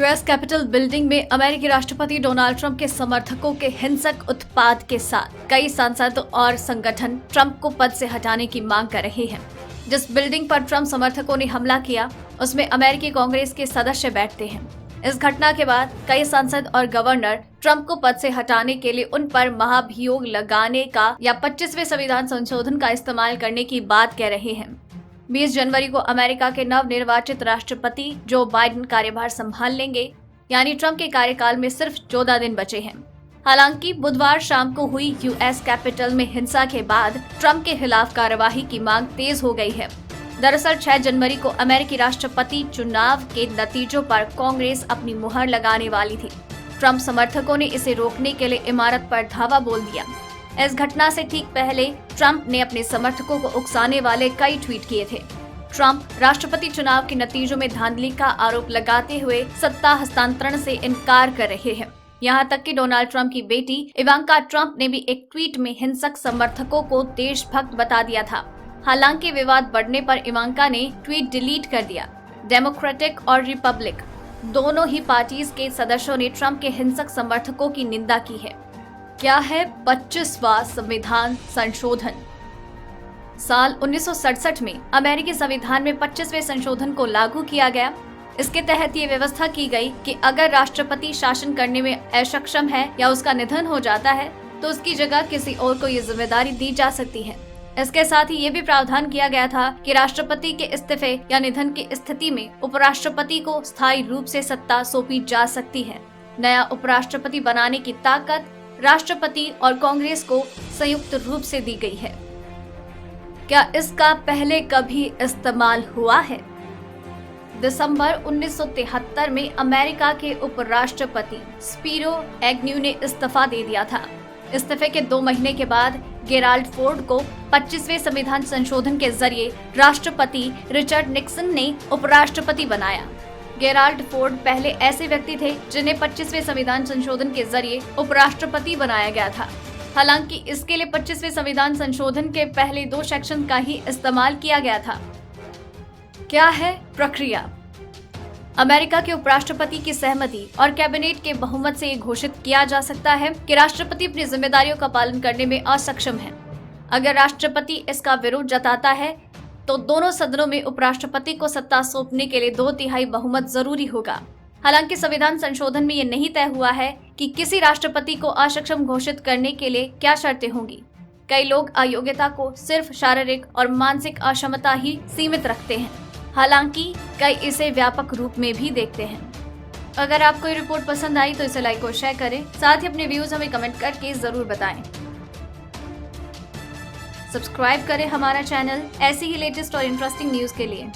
US Capitol building में अमेरिकी राष्ट्रपति डोनाल्ड ट्रंप के समर्थकों के हिंसक उत्पात के साथ कई सांसद और संगठन ट्रंप को पद से हटाने की मांग कर रहे हैं। जिस बिल्डिंग पर ट्रंप समर्थकों ने हमला किया, उसमें अमेरिकी कांग्रेस के सदस्य बैठते हैं। इस घटना के बाद कई सांसद और गवर्नर ट्रंप को पद से हटाने के लिए उन पर महाभियोग लगाने का या 25वें संविधान संशोधन का इस्तेमाल करने की बात कह रहे हैं। 20 जनवरी को अमेरिका के नवनिर्वाचित राष्ट्रपति जो बाइडेन कार्यभार संभाल लेंगे, यानी ट्रंप के कार्यकाल में सिर्फ 14 दिन बचे हैं। हालांकि बुधवार शाम को हुई यूएस कैपिटल में हिंसा के बाद ट्रंप के खिलाफ कार्यवाही की मांग तेज हो गई है। दरअसल 6 जनवरी को अमेरिकी राष्ट्रपति चुनाव के नतीजों पर कांग्रेस अपनी मुहर लगाने वाली थी। ट्रंप समर्थकों ने इसे रोकने के लिए इमारत पर धावा बोल दिया। इस घटना से ठीक पहले ट्रंप ने अपने समर्थकों को उकसाने वाले कई ट्वीट किए थे। ट्रंप राष्ट्रपति चुनाव के नतीजों में धांधली का आरोप लगाते हुए सत्ता हस्तांतरण से इनकार कर रहे हैं। यहाँ तक कि डोनाल्ड ट्रंप की बेटी इवांका ट्रंप ने भी एक ट्वीट में हिंसक समर्थकों को देशभक्त बता दिया था। हालांकि विवाद बढ़ने पर इवांका ने ट्वीट डिलीट कर दिया। डेमोक्रेटिक और रिपब्लिक दोनों ही पार्टीज के सदस्यों ने ट्रंप के हिंसक समर्थकों की निंदा की है। क्या है 25वां संविधान संशोधन? साल 1967 में अमेरिकी संविधान में 25वें संशोधन को लागू किया गया। इसके तहत ये व्यवस्था की गई कि अगर राष्ट्रपति शासन करने में अक्षम है या उसका निधन हो जाता है तो उसकी जगह किसी और को ये जिम्मेदारी दी जा सकती है। इसके साथ ही ये भी प्रावधान किया गया था कि राष्ट्रपति के इस्तीफे या निधन की स्थिति में उपराष्ट्रपति को स्थायी रूप से सत्ता सौंपी जा सकती है। नया उपराष्ट्रपति बनाने की ताकत राष्ट्रपति और कांग्रेस को संयुक्त रूप से दी गई है। क्या इसका पहले कभी इस्तेमाल हुआ है? दिसंबर 1973 में अमेरिका के उपराष्ट्रपति स्पिरो एग्न्यू ने इस्तीफा दे दिया था। इस्तीफे के 2 महीने के बाद गेराल्ड फोर्ड को 25वें संविधान संशोधन के जरिए राष्ट्रपति रिचर्ड निक्सन ने उपराष्ट्रपति बनाया। गेराल्ड फोर्ड पहले ऐसे व्यक्ति थे जिन्हें 25वें संविधान संशोधन के जरिए उपराष्ट्रपति बनाया गया था। हालांकि इसके लिए 25वें संविधान संशोधन के पहले 2 सेक्शन का ही इस्तेमाल किया गया था। क्या है प्रक्रिया? अमेरिका के उपराष्ट्रपति की सहमति और कैबिनेट के बहुमत से ये घोषित किया जा सकता है कि राष्ट्रपति अपनी जिम्मेदारियों का पालन करने में असक्षम है। अगर राष्ट्रपति इसका विरोध जताता है तो दोनों सदनों में उपराष्ट्रपति को सत्ता सौंपने के लिए 2/3 बहुमत जरूरी होगा। हालांकि संविधान संशोधन में ये नहीं तय हुआ है कि किसी राष्ट्रपति को असक्षम घोषित करने के लिए क्या शर्तें होंगी। कई लोग अयोग्यता को सिर्फ शारीरिक और मानसिक अक्षमता ही सीमित रखते हैं, हालांकि कई इसे व्यापक रूप में भी देखते हैं। अगर आपको ये रिपोर्ट पसंद आई तो इसे लाइक और शेयर करें। साथ ही अपने व्यूज हमें कमेंट करके जरूर बताएं। सब्सक्राइब करें हमारा चैनल ऐसी ही लेटेस्ट और इंटरेस्टिंग न्यूज के लिए।